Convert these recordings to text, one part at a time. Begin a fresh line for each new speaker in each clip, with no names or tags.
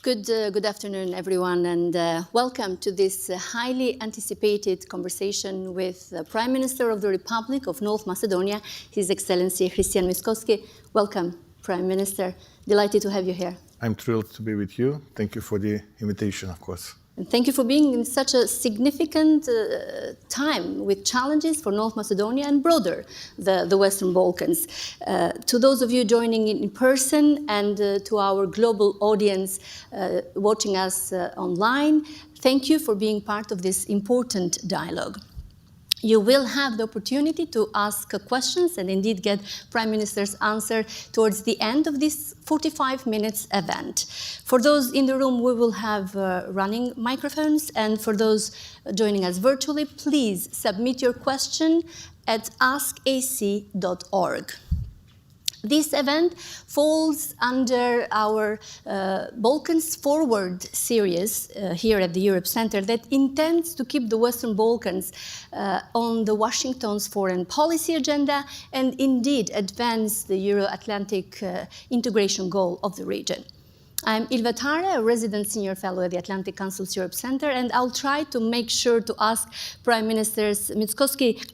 Good afternoon, everyone, and welcome to this highly anticipated conversation with the Prime Minister of the Republic of North Macedonia, His Excellency Hristijan Mickoski. Welcome, Prime Minister. Delighted to have you here.
I'm thrilled to be with you. Thank you for the invitation, of course.
And thank you for being in such a significant time with challenges for North Macedonia and broader the Western Balkans. To those of you joining in person and to our global audience watching us online, thank you for being part of this important dialogue. You will have the opportunity to ask questions and indeed get Prime Minister's answer towards the end of this 45 minutes event. For those in the room, we will have running microphones, and for those joining us virtually, please submit your question at askac.org. This event falls under our Balkans Forward series here at the Europe Center that intends to keep the Western Balkans on the Washington's foreign policy agenda and indeed advance the Euro-Atlantic integration goal of the region. I'm Ilva Tare, a resident senior fellow at the Atlantic Council's Europe Center, and I'll try to make sure to ask Prime Ministers Mickoski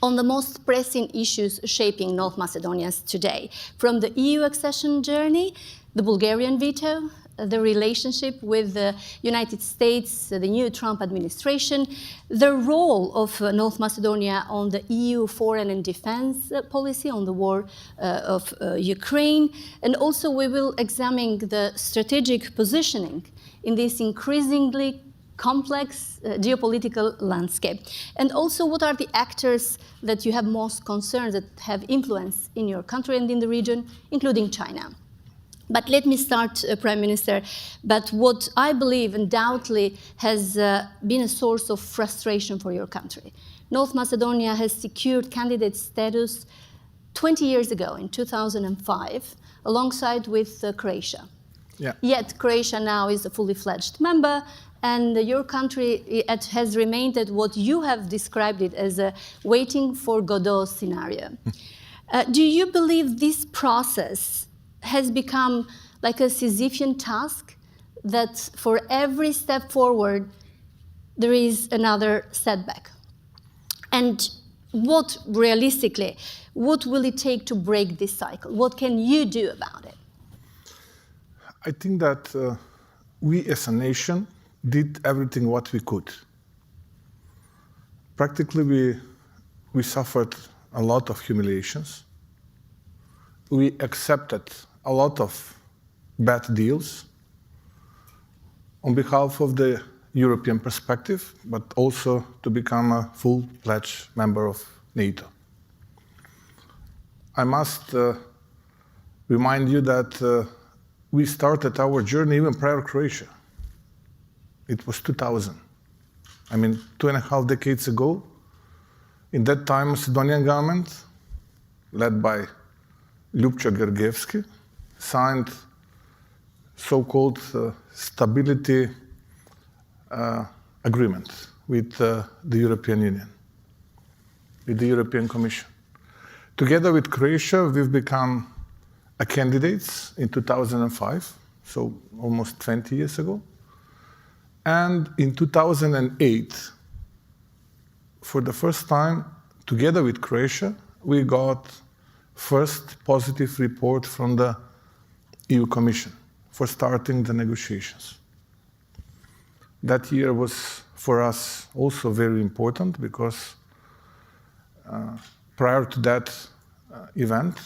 on the most pressing issues shaping North Macedonia's today, from the EU accession journey, the Bulgarian veto, the relationship with the United States, the new Trump administration, the role of North Macedonia on the EU foreign and defense policy, on the war of Ukraine, and also we will examine the strategic positioning in this increasingly complex geopolitical landscape. And also, what are the actors that you have most concerns that have influence in your country and in the region, including China? But let me start, Prime Minister, but what I believe undoubtedly has been a source of frustration for your country. North Macedonia has secured candidate status 20 years ago, in 2005, alongside with Croatia. Yeah. Yet Croatia now is a fully fledged member, and your country has remained at what you have described it as a waiting for Godot scenario. Do you believe this process has become like a Sisyphean task, that for every step forward, there is another setback? And what, realistically, what will it take to break this cycle? What can you do about it?
I think that we as a nation did everything what we could. Practically, we suffered a lot of humiliations. We accepted a lot of bad deals on behalf of the European perspective, but also to become a full-fledged member of NATO. I must remind you that we started our journey even prior to Croatia. It was 2000. I mean, 2.5 decades ago. In that time, Macedonian government, led by Ljupča Gergevski, signed so-called stability agreement with the European Union, with the European Commission. Together with Croatia, we've become a candidate in 2005, so almost 20 years ago. And in 2008, for the first time, together with Croatia, we got first positive report from the EU Commission for starting the negotiations. That year was for us also very important because prior to that event,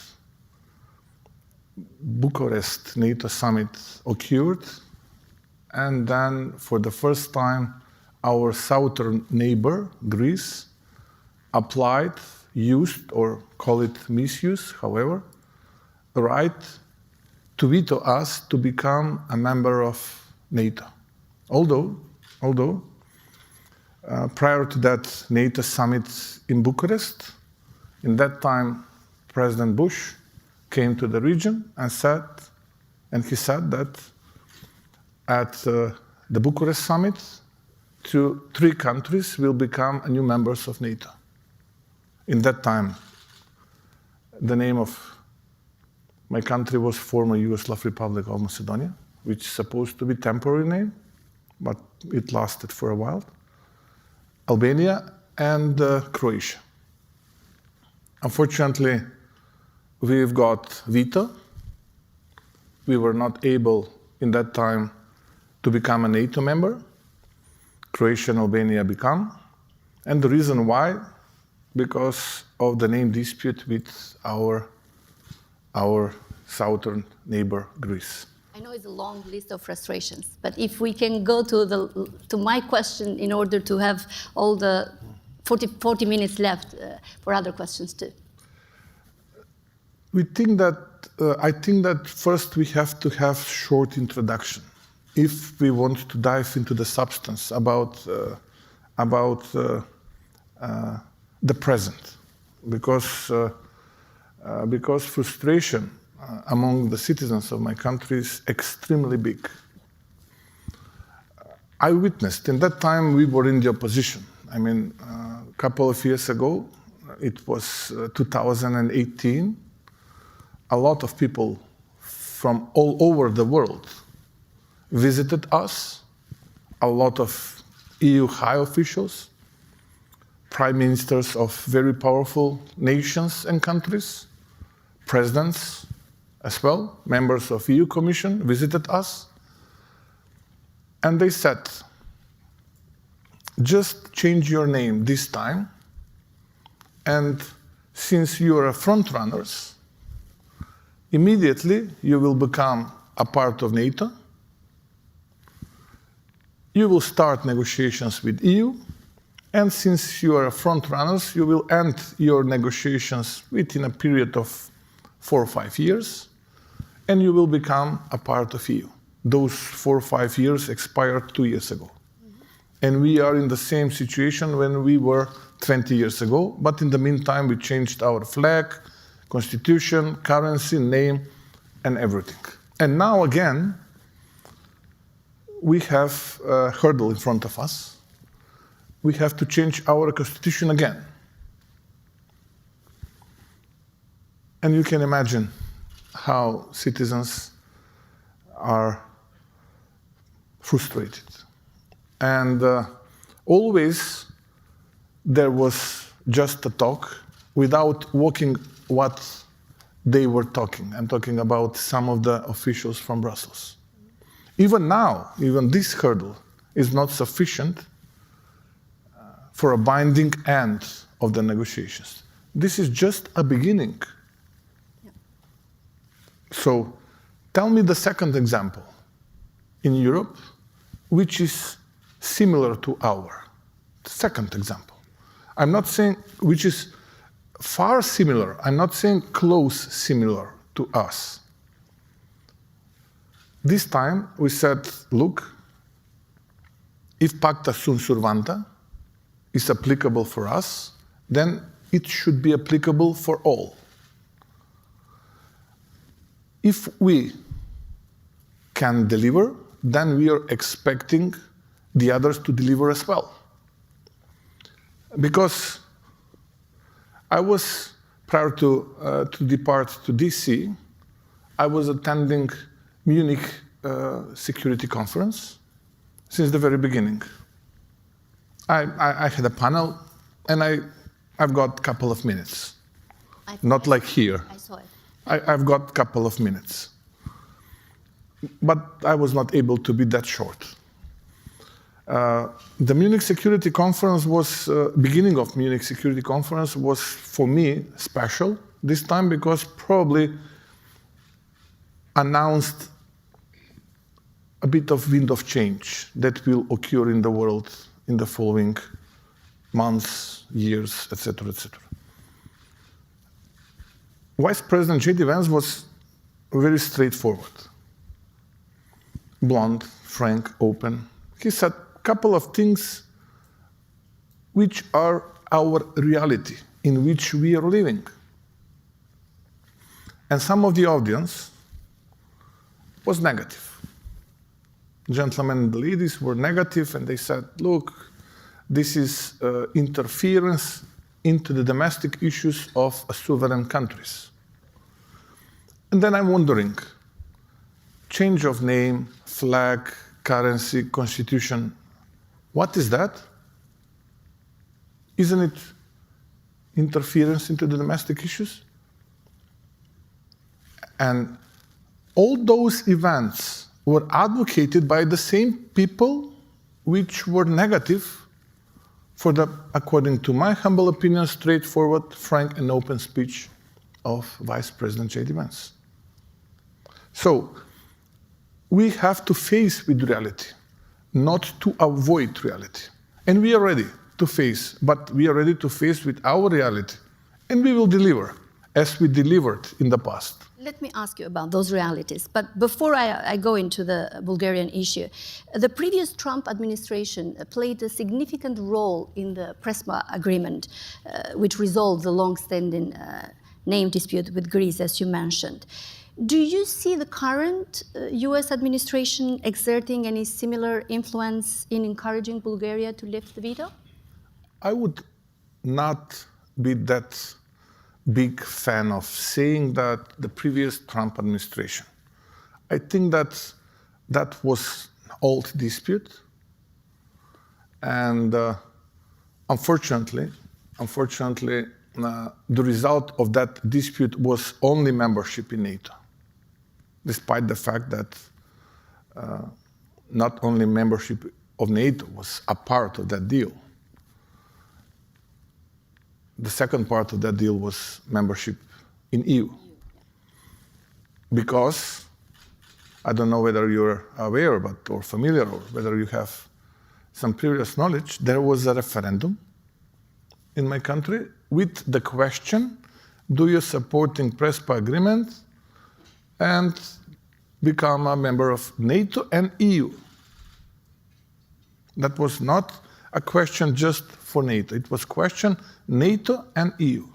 Bucharest NATO summit occurred, and then for the first time our southern neighbor, Greece, applied, used, or call it misuse, however, the right to veto us to become a member of NATO. Although prior to that NATO summit in Bucharest, in that time President Bush came to the region and he said that at the Bucharest summit, 3 countries will become new members of NATO. In that time, the name of my country was former Yugoslav Republic of Macedonia, which is supposed to be temporary name, but it lasted for a while, Albania, and Croatia. Unfortunately, we've got veto. We were not able in that time to become a NATO member. Croatia and Albania become. And the reason why, because of the name dispute with our southern neighbor, Greece.
I know it's a long list of frustrations, but if we can go to my question in order to have all the 40 minutes left for other questions too.
I think that first we have to have short introduction if we want to dive into the substance about the present, because frustration among the citizens of my country is extremely big. I witnessed, in that time we were in the opposition. I mean, a couple of years ago, it was 2018, a lot of people from all over the world visited us, a lot of EU high officials, prime ministers of very powerful nations and countries, presidents as well, members of EU Commission visited us, and they said, just change your name this time, and since you are front runners, immediately you will become a part of NATO, you will start negotiations with EU, and since you are front runners, you will end your negotiations within a period of 4 or 5 years, and you will become a part of EU. Those 4 or 5 years expired 2 years ago. And we are in the same situation when we were 20 years ago, but in the meantime we changed our flag, constitution, currency, name, and everything. And now again, we have a hurdle in front of us. We have to change our constitution again. And you can imagine how citizens are frustrated. And always there was just a talk without walking what they were talking. I'm talking about some of the officials from Brussels. Even now, even this hurdle is not sufficient for a binding end of the negotiations. This is just a beginning. Yeah. So tell me the second example in Europe, which is similar to our second example. I'm not saying which is far similar. I'm not saying close similar to us. This time we said, look, if pacta sunt servanda is applicable for us, then it should be applicable for all. If we can deliver, then we are expecting the others to deliver as well. Because I was, prior to depart to DC, I was attending Munich Security Conference since the very beginning. I had a panel, and I've got a couple of minutes. Not like here.
I saw it.
I've got a couple of minutes. But I was not able to be that short. The Munich Security Conference was, beginning of Munich Security Conference was for me special this time because probably announced a bit of wind of change that will occur in the world in the following months, years, etc., etc. Vice President J.D. Vance was very straightforward. Blunt, frank, open. He said a couple of things which are our reality, in which we are living. And some of the audience was negative. Gentlemen and ladies were negative, and they said, look, this is interference into the domestic issues of sovereign countries. And then I'm wondering, change of name, flag, currency, constitution. What is that? Isn't it interference into the domestic issues? And all those events were advocated by the same people which were negative for the, according to my humble opinion, straightforward, frank, and open speech of Vice President J.D. Vance. So we have to face with reality, not to avoid reality. And we are ready to face, but we are ready to face with our reality. And we will deliver, as we delivered in the past.
Let me ask you about those realities. But before I go into the Bulgarian issue, the previous Trump administration played a significant role in the PRESPA agreement, which resolved the long-standing name dispute with Greece, as you mentioned. Do you see the current US administration exerting any similar influence in encouraging Bulgaria to lift the veto?
I would not be that big fan of saying that the previous Trump administration. I think that that was an old dispute. And unfortunately, the result of that dispute was only membership in NATO, despite the fact that not only membership of NATO was a part of that deal. The second part of that deal was membership in EU. Because, I don't know whether you're aware or familiar, or whether you have some previous knowledge, there was a referendum in my country with the question, do you supporting PRESPA agreement and become a member of NATO and EU? That was not a question just for NATO. It was question NATO and EU.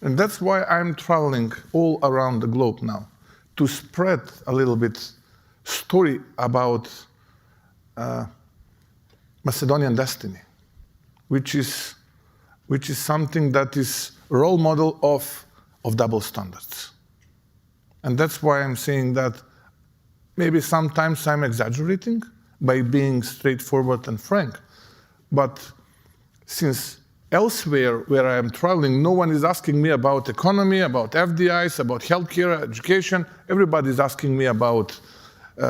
And that's why I'm traveling all around the globe now, to spread a little bit story about Macedonian destiny, which is something that is role model of double standards. And that's why I'm saying that maybe sometimes I'm exaggerating by being straightforward and frank. But since elsewhere where I am traveling, no one is asking me about economy, about FDIs, about healthcare, education. Everybody is asking me about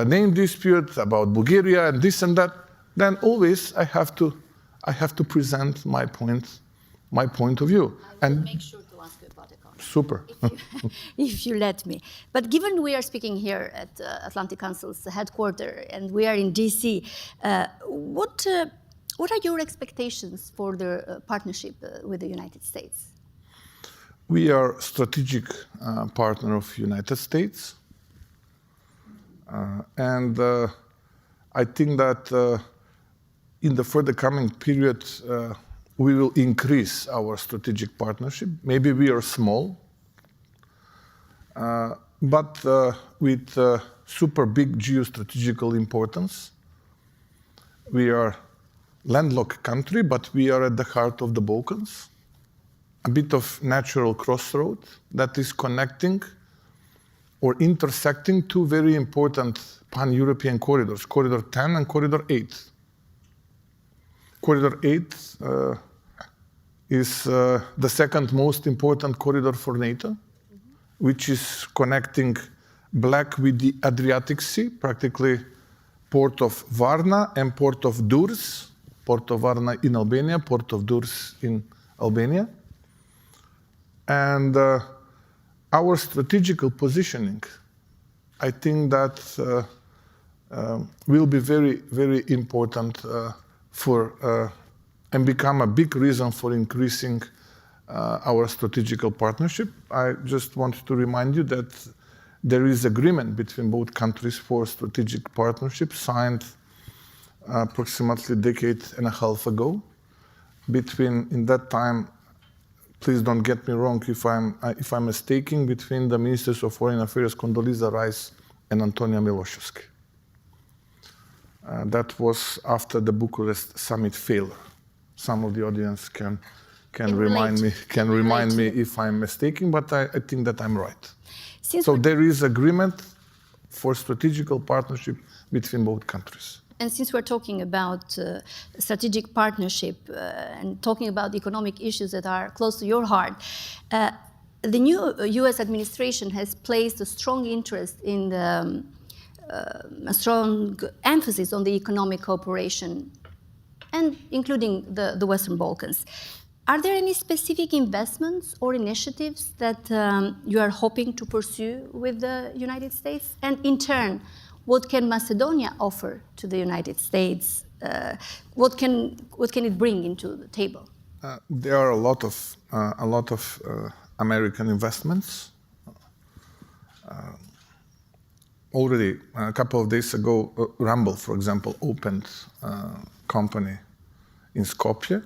name dispute, about Bulgaria and this and that. Then always I have to present my point of view.
I will make sure to ask you about economy.
Super.
If you let me. But given we are speaking here at Atlantic Council's headquarters and we are in DC, what are your expectations for the partnership with the United States?
We are a strategic partner of United States. And I think that in the further coming period, we will increase our strategic partnership. Maybe we are small, but with super big geostrategical importance. We are landlocked country, but we are at the heart of the Balkans, a bit of natural crossroad that is connecting or intersecting two very important pan-European corridors, Corridor 10 and Corridor 8. Corridor 8 is the second most important corridor for NATO, which is connecting Black with the Adriatic Sea, practically port of Varna and port of Durrës, Port of Varna in Albania, Port of Durrës in Albania. And our strategical positioning, I think that will be very, very important and become a big reason for increasing our strategical partnership. I just want to remind you that there is agreement between both countries for strategic partnership signed approximately a decade and a half ago. In that time, please don't get me wrong if I'm mistaken, between the Ministers of Foreign Affairs Condoleezza Rice and Antonija Miloševski. That was after the Bucharest summit failure. Some of the audience can remind me if I'm mistaken, but I think that I'm right. So there is agreement for strategical partnership between both countries.
And since we're talking about strategic partnership and talking about economic issues that are close to your heart, the new U.S. administration has placed a strong interest in a strong emphasis on the economic cooperation, and including the Western Balkans. Are there any specific investments or initiatives that you are hoping to pursue with the United States? And in turn, what can Macedonia offer to the United States? What can it bring into the table?
There are a lot of American investments. Already a couple of days ago, Rumble, for example, opened a company in Skopje.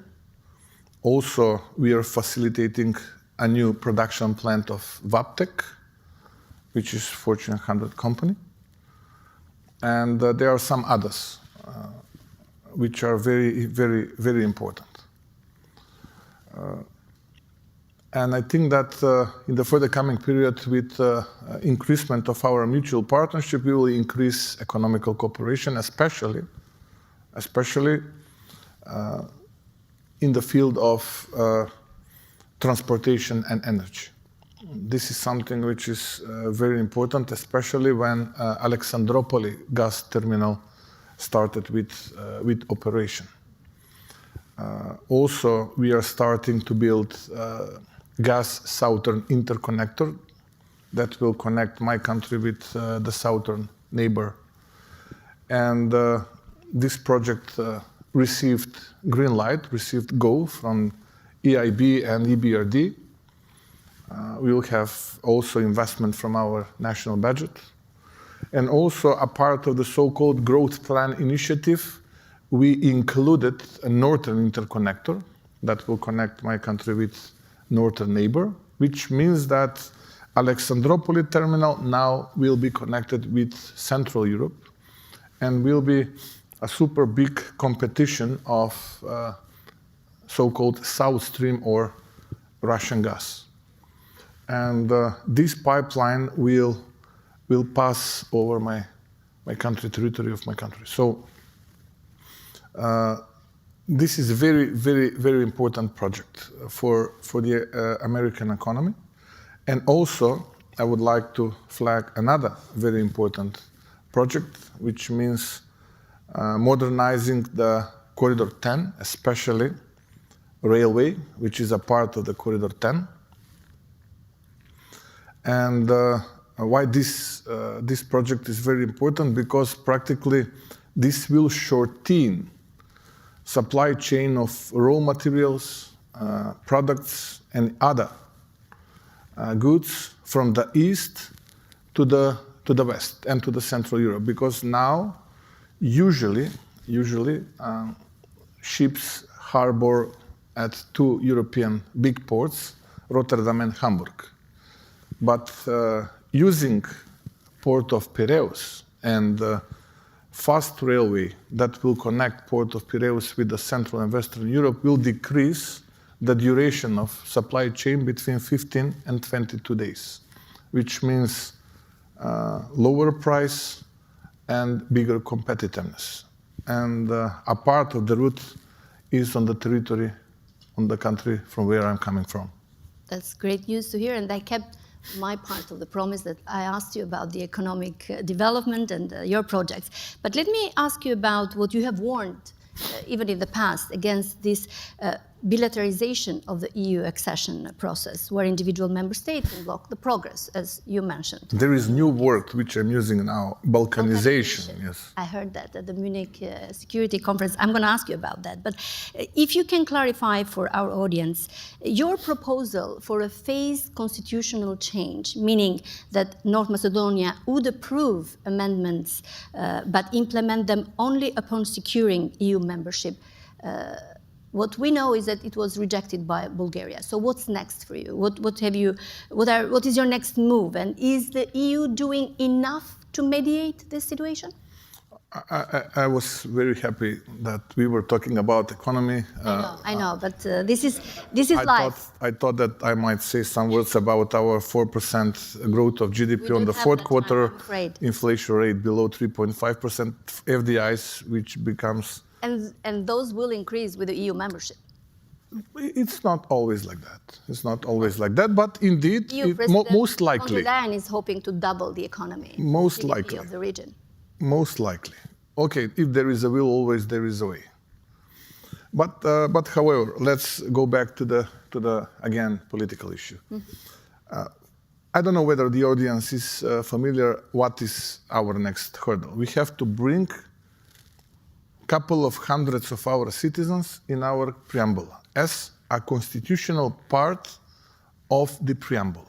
Also, we are facilitating a new production plant of Vaptec, which is Fortune 100 company. And there are some others, which are very, very, very important. And I think that in the further coming period, with increasement of our mutual partnership, we will increase economical cooperation, especially in the field of transportation and energy. This is something which is very important, especially when Alexandropoli gas terminal started with operation. Also, we are starting to build gas southern interconnector that will connect my country with the southern neighbor. And this project received green light, received go from EIB and EBRD. We will have also investment from our national budget. And also a part of the so-called growth plan initiative, we included a northern interconnector that will connect my country with northern neighbor, which means that Alexandropoli terminal now will be connected with Central Europe and will be a super big competition of so-called South Stream or Russian gas. And this pipeline will pass over my country, territory of my country. So this is a very, very, very important project for the American economy. And also, I would like to flag another very important project, which means modernizing the Corridor 10, especially railway, which is a part of the Corridor 10. And why this project is very important? Because practically this will shorten supply chain of raw materials, products, and other goods from the east to the west and to the Central Europe. Because now, usually ships harbor at two European big ports, Rotterdam and Hamburg. But using Port of Piraeus and fast railway that will connect Port of Piraeus with the Central and Western Europe will decrease the duration of supply chain between 15 and 22 days, which means lower price and bigger competitiveness. And a part of the route is on the territory, on the country from where I'm coming from.
That's great news to hear, and I kept my part of the promise that I asked you about the economic development and your projects. But let me ask you about what you have warned, even in the past, against this bilateralization of the EU accession process, where individual member states can block the progress, as you mentioned.
There is new word which I'm using now, Balkanization. Yes.
I heard that at the Munich Security Conference. I'm going to ask you about that. But if you can clarify for our audience, your proposal for a phased constitutional change, meaning that North Macedonia would approve amendments but implement them only upon securing EU membership, what we know is that it was rejected by Bulgaria. So what's next for you? What is your next move? And is the EU doing enough to mediate this situation?
I was very happy that we were talking about economy.
I know, but this is life.
I thought that I might say some words about our 4% growth of GDP
We
on the
don't have
fourth
that
quarter,
time, I'm afraid.
inflation rate below 3.5%, FDIs, which becomes...
And those will increase with the EU membership.
It's not always like that. It's not always like that, but indeed,
EU President
most likely.
von der Leyen is hoping to double the economy,
Most
GDP
likely.
of the region.
Most likely. Okay, if there is a will, always there is a way. But however, let's go back to the again political issue. I don't know whether the audience is familiar. What is our next hurdle? We have to bring a couple of hundreds of our citizens in our preamble as a constitutional part of the preamble,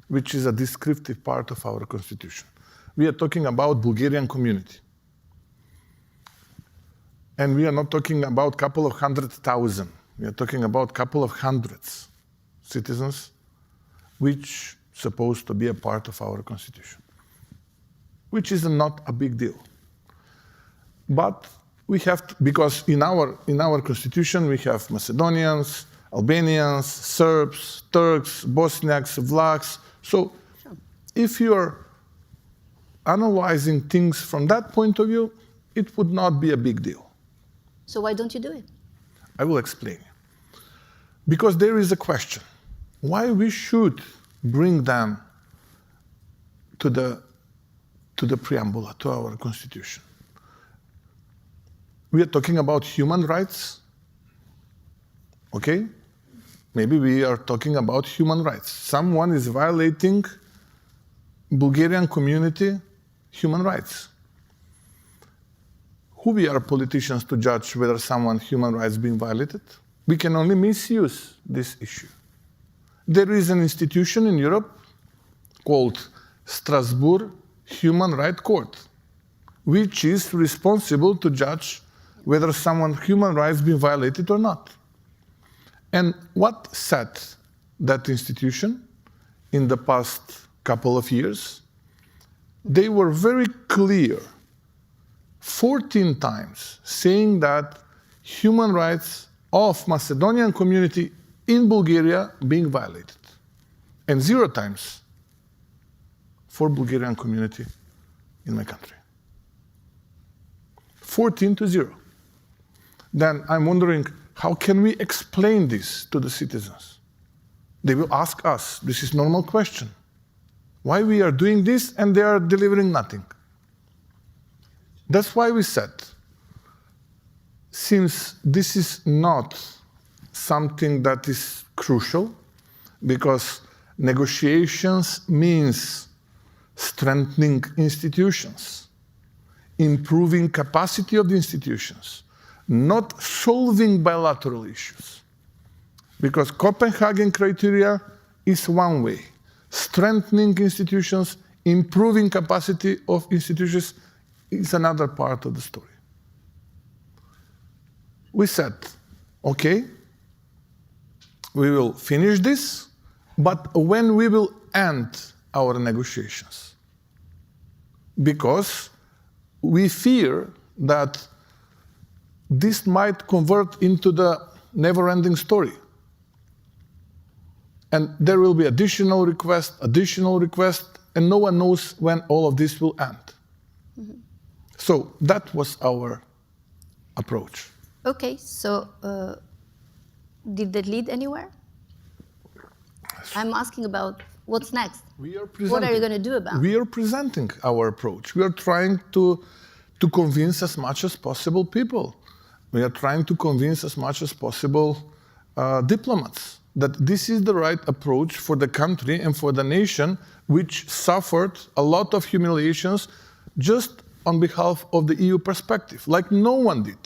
which is a descriptive part of our constitution. We are talking about Bulgarian community. And we are not talking about a couple of 100,000. We are talking about a couple of hundreds citizens, which supposed to be a part of our constitution, which is not a big deal. But we have to, because in our constitution we have Macedonians, Albanians, Serbs, Turks, Bosniaks, Vlachs. So if you are analyzing things from that point of view, it would not be a big deal.
So why don't you do it?
I will explain. Because there is a question. Why we should bring them to the preamble, to our constitution? We are talking about human rights, okay? Maybe we are talking about human rights. Someone is violating Bulgarian community human rights. Who we are politicians to judge whether someone's human rights being violated? We can only misuse this issue. There is an institution in Europe called Strasbourg Human Rights Court, which is responsible to judge whether someone's human rights being violated or not. And what said that institution in the past couple of years? They were very clear 14 times saying that human rights of Macedonian community in Bulgaria being violated, and 0 times for Bulgarian community in my country. 14 to 0. Then I'm wondering, how can we explain this to the citizens? They will ask us, this is normal question. Why we are doing this and they are delivering nothing? That's why we said, since this is not something that is crucial, because negotiations means strengthening institutions, improving capacity of the institutions, not solving bilateral issues. Because Copenhagen criteria is one way. Strengthening institutions, improving capacity of institutions is another part of the story. We said, okay, we will finish this, but when we will end our negotiations? Because we fear that this might convert into the never-ending story. And there will be additional request, and no one knows when all of this will end. Mm-hmm. So that was our approach.
Okay, so did that lead anywhere? I'm asking about what's next. What are you going to do about it?
We are presenting our approach. We are trying to convince as much as possible people. We are trying to convince as much as possible diplomats that this is the right approach for the country and for the nation, which suffered a lot of humiliations just on behalf of the EU perspective, like no one did.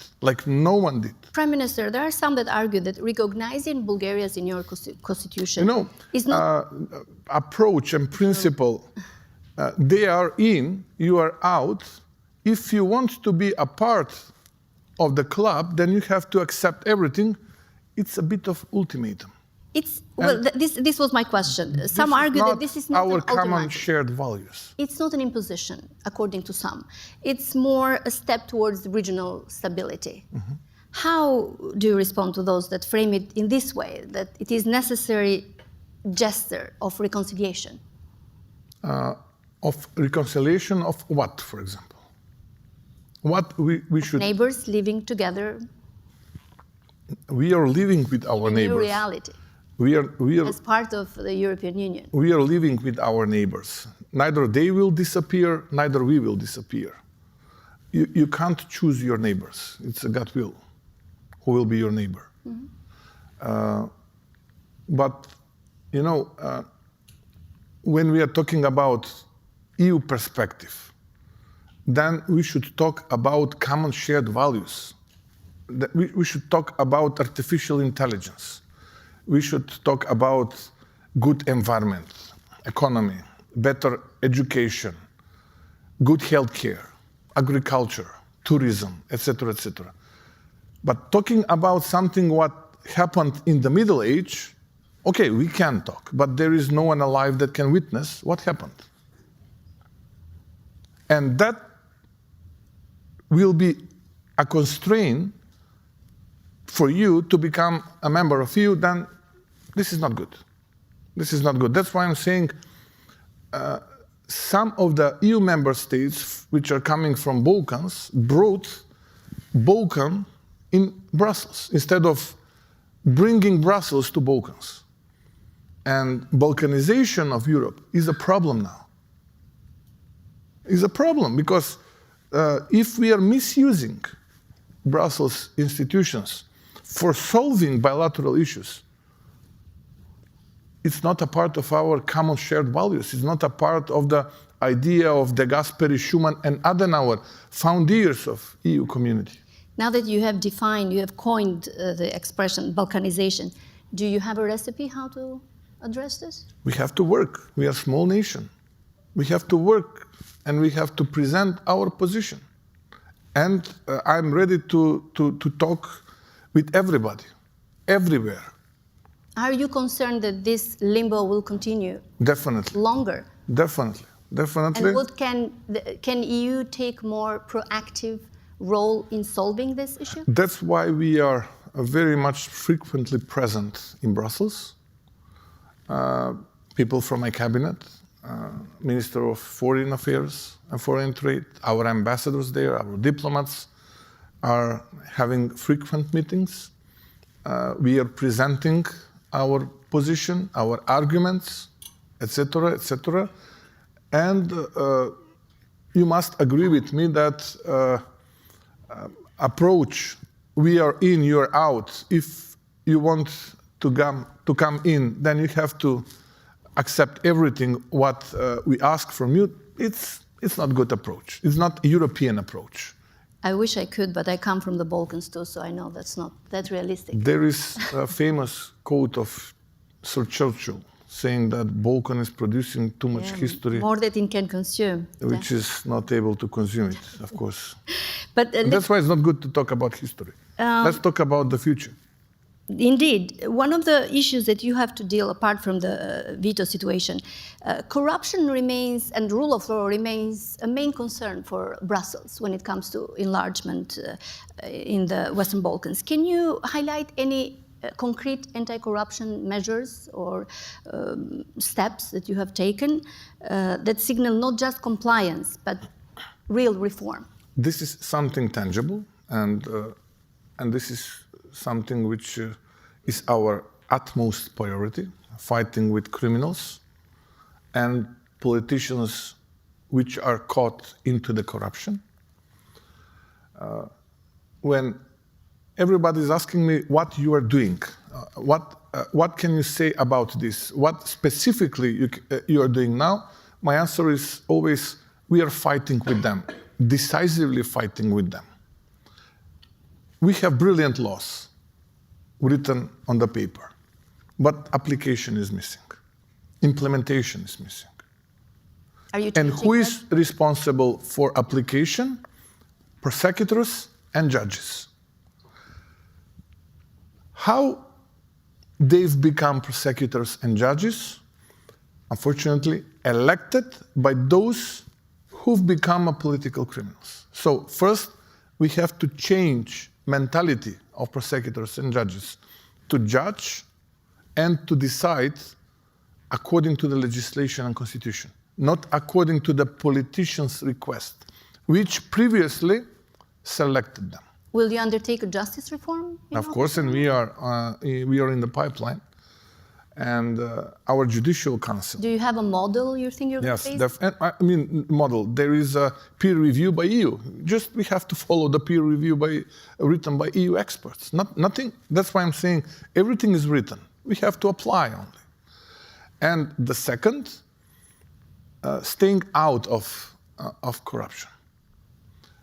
Prime Minister,
there are some that argue that recognizing Bulgaria's in your constitution is not...
approach and principle, they are in, you are out. If you want to be a part of the club, then you have to accept everything. It's a bit of ultimatum.
This was my question. Some argue that this is not
our
an
common
ultimatum.
shared values.
It's not an imposition, according to some. It's more a step towards regional stability.
Mm-hmm.
How do you respond to those that frame it in this way, that it is necessary gesture of reconciliation?
Of reconciliation of what, for example? What we should...
Neighbors living together.
We are living with our neighbors.
New reality.
We are
as part of the European Union.
We are living with our neighbors. Neither they will disappear, neither we will disappear. You can't choose your neighbors. It's a gut will. Who will be your neighbor? Mm-hmm. But, you know, when we are talking about EU perspective, then we should talk about common shared values. We should talk about artificial intelligence. We should talk about good environment, economy, better education, good healthcare, agriculture, tourism, etc., etc. But talking about something what happened in the Middle Age, okay, we can talk, but there is no one alive that can witness what happened. And that will be a constraint for you to become a member of EU, then this is not good. This is not good. That's why I'm saying some of the EU member states which are coming from Balkans brought Balkan in Brussels instead of bringing Brussels to Balkans. And Balkanization of Europe is a problem now. Is a problem because if we are misusing Brussels institutions for solving bilateral issues, it's not a part of our common shared values. It's not a part of the idea of De Gasperi, Schuman, and Adenauer, founders of EU community.
Now that you have defined, you have coined the expression Balkanization, do you have a recipe how to address this?
We have to work. We are a small nation. We have to work and we have to present our position. And I'm ready to talk with everybody, everywhere.
Are you concerned that this limbo will continue?
Definitely.
Longer?
Definitely. Definitely.
And what can EU take more proactive role in solving this issue?
That's why we are very much frequently present in Brussels. People from my cabinet, Minister of Foreign Affairs and Foreign Trade, our ambassadors there, our diplomats are having frequent meetings. We are presenting our position, our arguments, etc., etc. And you must agree with me that approach, we are in, you're out. If you want to come in, then you have to accept everything what we ask from you. It's not a good approach. It's not a European approach.
I wish I could, but I come from the Balkans too, so I know that's not that realistic.
There is a famous quote of Sir Churchill saying that Balkan is producing too much history.
More than it can consume.
Which is not able to consume it, of course.
But
that's why it's not good to talk about history. Let's talk about the future.
Indeed. One of the issues that you have to deal, apart from the veto situation, corruption remains and rule of law remains a main concern for Brussels when it comes to enlargement in the Western Balkans. Can you highlight any concrete anti-corruption measures or steps that you have taken that signal not just compliance, but real reform?
This is something tangible, and this is something which is our utmost priority, fighting with criminals and politicians which are caught into the corruption. When everybody is asking me what you are doing, what can you say about this, what specifically you are doing now, my answer is always, we are fighting with them, decisively fighting with them. We have brilliant laws written on the paper, but application is missing. Implementation is missing. And who is responsible for application? Prosecutors and judges. How they've become prosecutors and judges, unfortunately, elected by those who've become political criminals. So first, we have to change mentality of prosecutors and judges to judge and to decide according to the legislation and constitution, not according to the politician's request, which previously selected them.
Will you undertake a justice reform?
Of course, and we are in the pipeline, and our judicial council.
Do you have a model you think you're
Yes,
going to face?
I mean model. There is a peer review by EU. Just we have to follow the peer review written by EU experts. Nothing. That's why I'm saying everything is written. We have to apply only. And the second, staying out of corruption.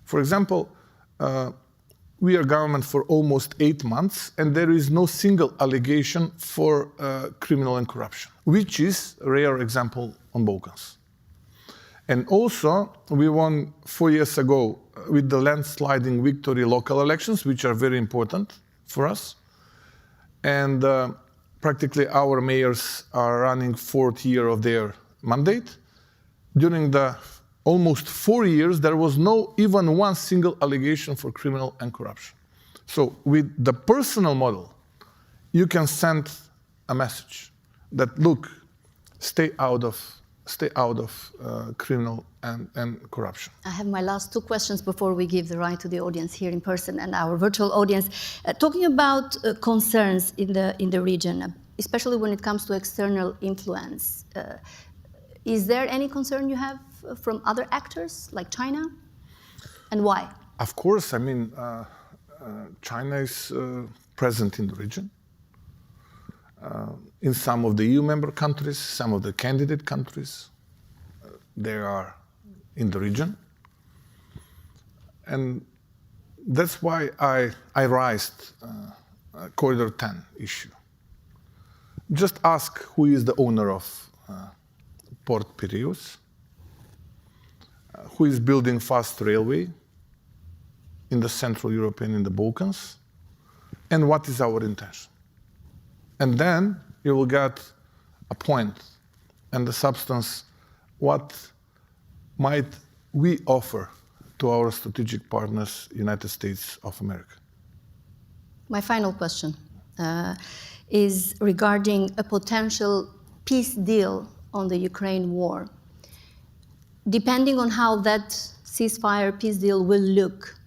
For example, we are government for almost 8 months, and there is no single allegation for criminal and corruption, which is a rare example on Balkans. And also, we won 4 years ago with the landsliding victory local elections, which are very important for us. And practically our mayors are running 4th year of their mandate. During the almost 4 years, there was no even one single allegation for criminal and corruption. So with the personal model, you can send a message that, look, stay out of criminal and corruption.
I have my last 2 questions before we give the right to the audience here in person and our virtual audience. Talking about concerns in the region, especially when it comes to external influence, is there any concern you have from other actors like China, and why?
Of course, I mean, China is present in the region. In some of the EU member countries, some of the candidate countries, they are in the region. And that's why I raised Corridor 10 issue. Just ask who is the owner of Port Piraeus, who is building fast railway in the Central Europe and in the Balkans, and what is our intention. And then you will get a point and the substance, what might we offer to our strategic partners, United States of America.
My final question is regarding a potential peace deal on the Ukraine war. Depending on how that ceasefire peace deal will look,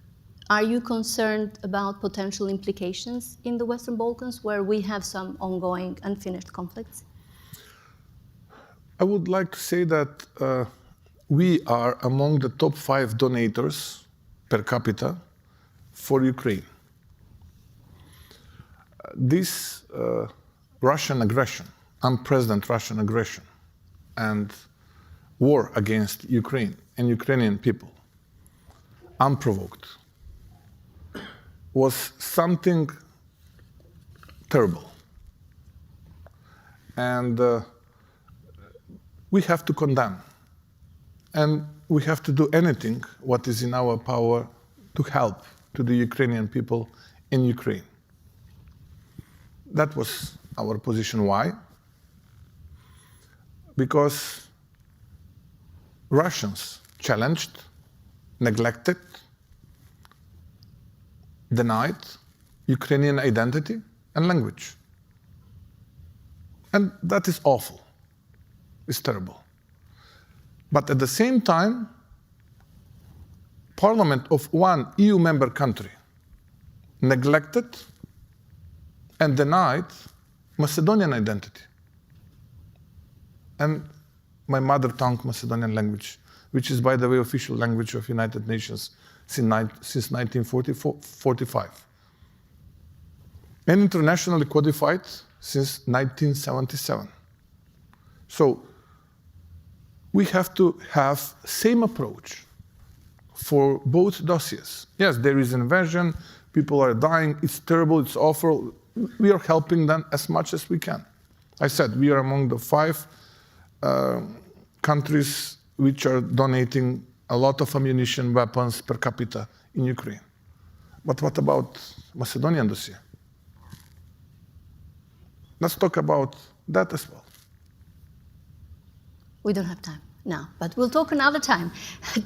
are you concerned about potential implications in the Western Balkans, where we have some ongoing unfinished conflicts?
I would like to say that we are among the top 5 donators per capita for Ukraine. This Russian aggression, unprecedented Russian aggression, and war against Ukraine and Ukrainian people, unprovoked, was something terrible. And we have to condemn. And we have to do anything what is in our power to help to the Ukrainian people in Ukraine. That was our position. Why? Because Russians challenged, neglected, denied Ukrainian identity and language. And that is awful. It's terrible. But at the same time, parliament of one EU member country neglected and denied Macedonian identity and my mother tongue Macedonian language, which is, by the way, official language of United Nations since 1945, and internationally codified since 1977. So we have to have same approach for both dossiers. Yes, there is invasion, people are dying, it's terrible, it's awful. We are helping them as much as we can. I said we are among the 5 countries which are donating a lot of ammunition, weapons per capita in Ukraine. But what about Macedonian dossier? let's talk about that as well.
We don't have time now, but we'll talk another time.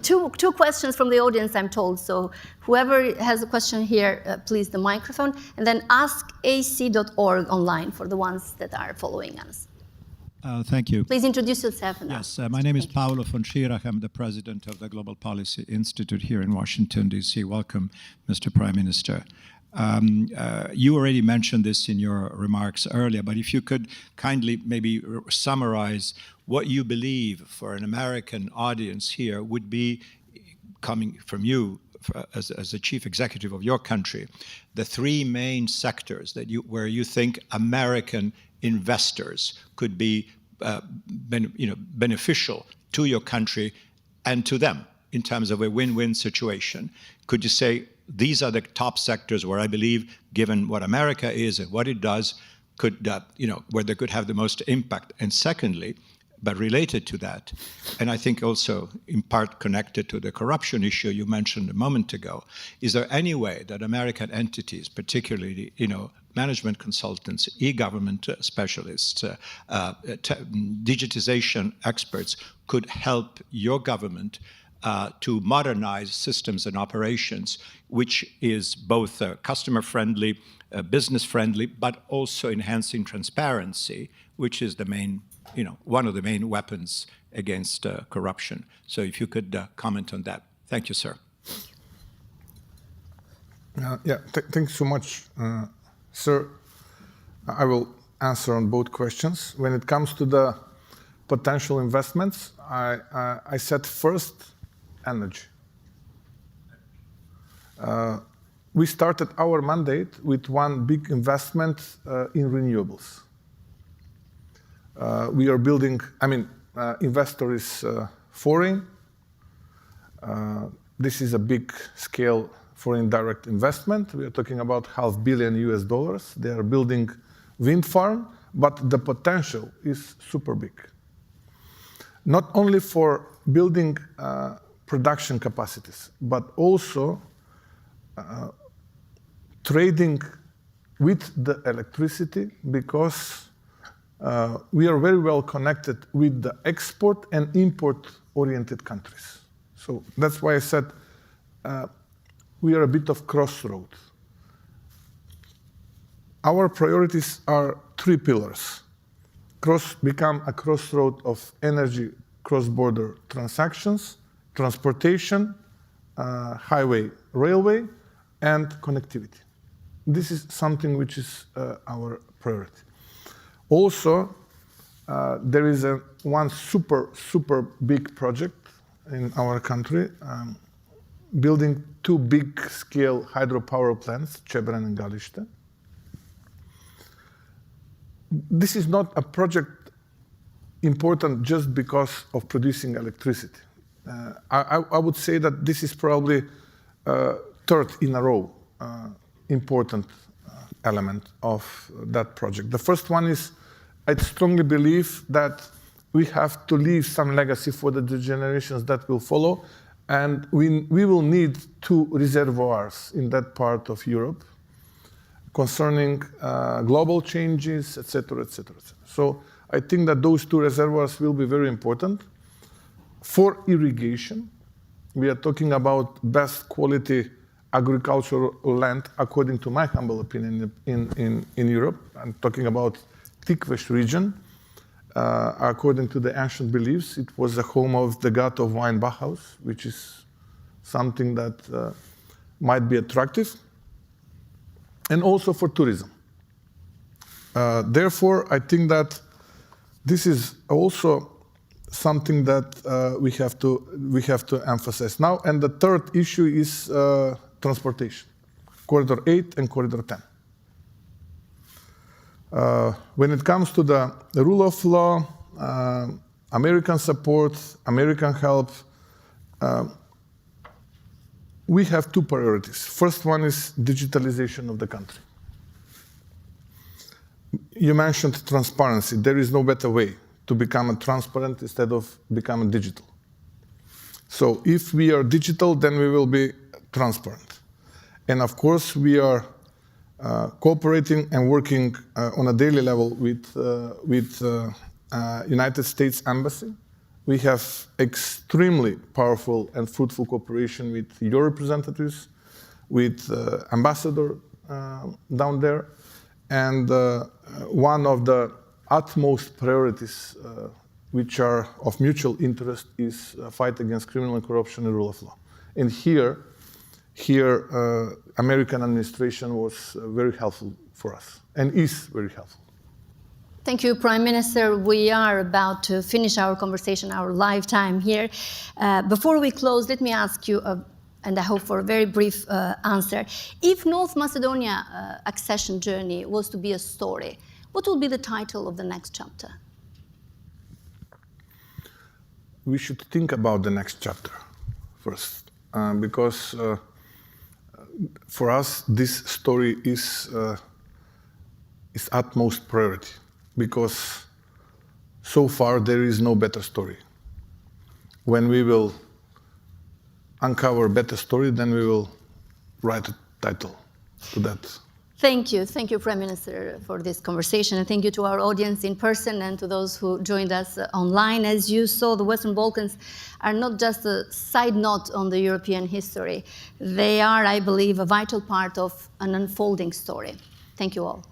Two questions from the audience, I'm told. So whoever has a question here, please the microphone, and then askac.org online for the ones that are following us.
Thank you.
Please introduce yourself.
Yes, my name is Paolo von Schirach. I'm the president of the Global Policy Institute here in Washington, D.C. Welcome, Mr. Prime Minister. You already mentioned this in your remarks earlier, but if you could kindly maybe summarize what you believe for an American audience here would be, coming from you as the chief executive of your country, the three main sectors that where you think American investors could be beneficial to your country and to them in terms of a win-win situation. Could you say these are the top sectors where I believe, given what America is and what it does, could where they could have the most impact? And secondly, but related to that, and I think also in part connected to the corruption issue you mentioned a moment ago, is there any way that American entities, particularly management consultants, e-government specialists, digitization experts, could help your government to modernize systems and operations, which is both customer-friendly, business-friendly, but also enhancing transparency, which is the main, one of the main weapons against corruption. So if you could comment on that. Thank you, sir.
Thanks so much, sir. I will answer on both questions. When it comes to the potential investments, I said first, energy. We started our mandate with one big investment in renewables. We are building, investor is foreign. This is a big scale foreign direct investment. We are talking about $500 million US. They are building wind farm, but the potential is super big. Not only for building production capacities, but also trading with the electricity, because we are very well connected with the export and import-oriented countries. So that's why I said we are a bit of crossroads. Our priorities are three pillars. Become a crossroad of energy cross-border transactions, transportation, highway, railway, and connectivity. This is something which is our priority. Also, there is one super big project in our country, building two big-scale hydropower plants, Chebren and Galiste. This is not a project important just because of producing electricity. I would say that this is probably third in a row important element of that project. The first one is, I strongly believe that we have to leave some legacy for the generations that will follow, and we will need two reservoirs in that part of Europe concerning global changes, etc., etc., etc. So I think that those two reservoirs will be very important. For irrigation, we are talking about best quality agricultural land, according to my humble opinion, in Europe. I'm talking about Tikves region. According to the ancient beliefs, it was the home of the god of wine Bacchus, which is something that might be attractive, and also for tourism. Therefore, I think that this is also something that we have to emphasize now. And the third issue is transportation, Corridor 8 and Corridor 10. When it comes to the rule of law, American support, American help, we have two priorities. First one is digitalization of the country. You mentioned transparency. There is no better way to become transparent instead of becoming digital. So if we are digital, then we will be transparent. And of course, we are cooperating and working on a daily level with United States Embassy. We have extremely powerful and fruitful cooperation with your representatives, with ambassador down there, and one of the utmost priorities which are of mutual interest is fight against criminal and corruption and rule of law. And here, American administration was very helpful for us and is very helpful.
Thank you, Prime Minister. We are about to finish our conversation, our lifetime here. Before we close, let me ask you, and I hope for a very brief answer. If North Macedonia accession journey was to be a story, what will be the title of the next chapter?
We should think about the next chapter first, because for us this story is utmost priority, because so far there is no better story. When we will uncover a better story, then we will write a title to that.
Thank you, Prime Minister, for this conversation, and thank you to our audience in person and to those who joined us online. As you saw, the Western Balkans are not just a side note on the European history. They are, I believe, a vital part of an unfolding story. Thank you all.